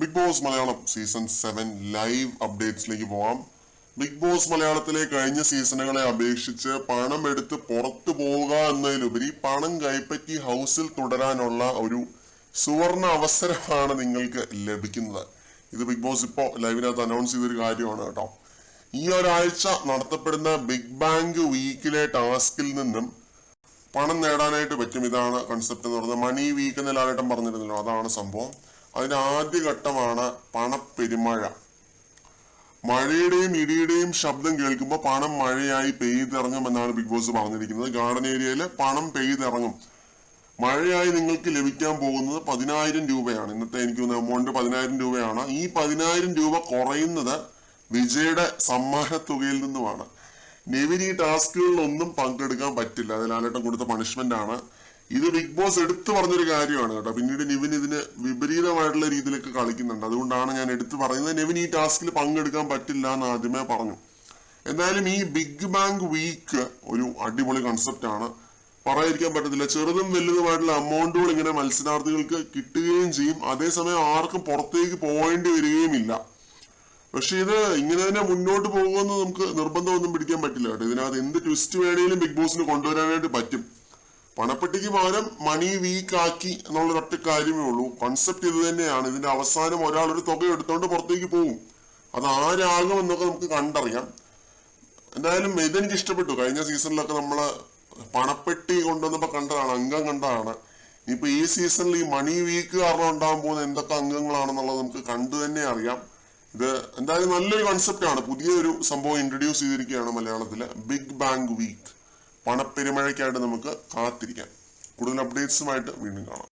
Big Boss Malayalam season 7 live അപ്ഡേറ്റ്സിലേക്ക് പോവാം. Bigg boss മലയാളത്തിലെ കഴിഞ്ഞ സീസണുകളെ അപേക്ഷിച്ച് പണം എടുത്ത് പുറത്തു പോവുക എന്നതിലുപരി പണം കൈപ്പറ്റി ഹൗസിൽ തുടരാനുള്ള ഒരു സുവർണ അവസരമാണ് നിങ്ങൾക്ക് ലഭിക്കുന്നത്. ഇത് ബിഗ് ബോസ് ഇപ്പോൾ ലൈവിനകത്ത് അനൗൺസ് ചെയ്തൊരു കാര്യമാണ് കേട്ടോ. ഈ ഒരാഴ്ച നടത്തപ്പെടുന്ന ബിഗ് ബാങ്ക് വീക്കിലെ ടാസ്കിൽ നിന്നും പണം നേടാനായിട്ട് പറ്റും. ഇതാണ് കൺസെപ്റ്റ് എന്ന് പറയുന്നത്. മണി വീക്ക് എന്ന് ലാലേട്ടൻ പറഞ്ഞിരുന്നല്ലോ, അതാണ് സംഭവം. അതിന്റെ ആദ്യ ഘട്ടമാണ് പണപ്പെരുമഴ. മഴയുടെയും ഇടിയുടെയും ശബ്ദം കേൾക്കുമ്പോൾ പണം മഴയായി പെയ്തിറങ്ങും എന്നാണ് ബിഗ് ബോസ് പറഞ്ഞിരിക്കുന്നത്. ഗാർഡൻ ഏരിയയിൽ പണം പെയ്തിറങ്ങും. മഴയായി നിങ്ങൾക്ക് ലഭിക്കാൻ പോകുന്നത് 10,000 രൂപയാണ്. ഇന്നത്തെ എനിക്ക് തോന്നുന്ന എമൗണ്ട് 10,000 രൂപയാണ്. ഈ 10,000 രൂപ കുറയുന്നത് വിജയുടെ സമ്മാന തുകയിൽ നിന്നുമാണ്. നെവിൻ ഈ ടാസ്കുകളിലൊന്നും പങ്കെടുക്കാൻ പറ്റില്ല. അത് ലാലേട്ടൻ കൊടുത്ത പണിഷ്മെന്റ് ആണ്. ഇത് ബിഗ് ബോസ് എടുത്തു പറഞ്ഞൊരു കാര്യമാണ് കേട്ടോ. പിന്നീട് നെവിൻ ഇതിന് വിപരീതമായിട്ടുള്ള രീതിയിലൊക്കെ കളിക്കുന്നുണ്ട്. അതുകൊണ്ടാണ് ഞാൻ എടുത്തു പറയുന്നത്. നെവിൻ ഈ ടാസ്കിൽ പങ്കെടുക്കാൻ പറ്റില്ല എന്ന് ആദ്യമേ പറഞ്ഞു. എന്തായാലും ഈ ബിഗ് ബാങ്ക് വീക്ക് ഒരു അടിപൊളി കൺസെപ്റ്റ് ആണ്, പറയാതിരിക്കാൻ പറ്റത്തില്ല. ചെറുതും വലുതുമായിട്ടുള്ള എമൗണ്ടുകൾ ഇങ്ങനെ മത്സരാർത്ഥികൾക്ക് കിട്ടുകയും ചെയ്യും. അതേസമയം ആർക്കും പുറത്തേക്ക് പോകേണ്ടി വരികയുമില്ല. പക്ഷെ ഇത് ഇങ്ങനെ തന്നെ മുന്നോട്ട് പോകുമെന്ന് നമുക്ക് നിർബന്ധമൊന്നും പിടിക്കാൻ പറ്റില്ല കേട്ടോ. ഇതിനകത്ത് എന്ത് ട്വിസ്റ്റ് വേണേലും ബിഗ് ബോസിന് കൊണ്ടുവരാനായിട്ട് പറ്റും. പണപ്പെട്ടിക്ക് പകരം മണി വീക്ക് ആക്കി എന്നുള്ളൊരു ഒറ്റ കാര്യമേ ഉള്ളൂ. കോൺസെപ്റ്റ് ഇത് തന്നെയാണ്. ഇതിന്റെ അവസാനം ഒരാൾ ഒരു തുക എടുത്തോണ്ട് പുറത്തേക്ക് പോകും. അത് ആരാകും എന്നൊക്കെ നമുക്ക് കണ്ടറിയാം. എന്തായാലും ഇതെനിക്ക് ഇഷ്ടപ്പെട്ടു. കഴിഞ്ഞ സീസണിലൊക്കെ നമ്മള് പണപ്പെട്ടി കൊണ്ടുവന്നപ്പോ കണ്ടതാണ്, അംഗം കണ്ടതാണ്. ഇപ്പൊ ഈ സീസണിൽ ഈ മണി വീക്ക് കാരണം ഉണ്ടാകാൻ പോകുന്ന എന്തൊക്കെ അംഗങ്ങളാണെന്നുള്ളത് നമുക്ക് കണ്ടു തന്നെ അറിയാം. ഇത് എന്തായാലും നല്ലൊരു കൺസെപ്റ്റ് ആണ്. പുതിയൊരു സംഭവം ഇൻട്രൊഡ്യൂസ് ചെയ്തിരിക്കുകയാണ് മലയാളത്തില്. Big bank week. പണപ്പെരുമഴയ്ക്കായിട്ട് നമുക്ക് കാത്തിരിക്കാം. കൂടുതൽ അപ്ഡേറ്റ്സുമായിട്ട് വീണ്ടും കാണാം.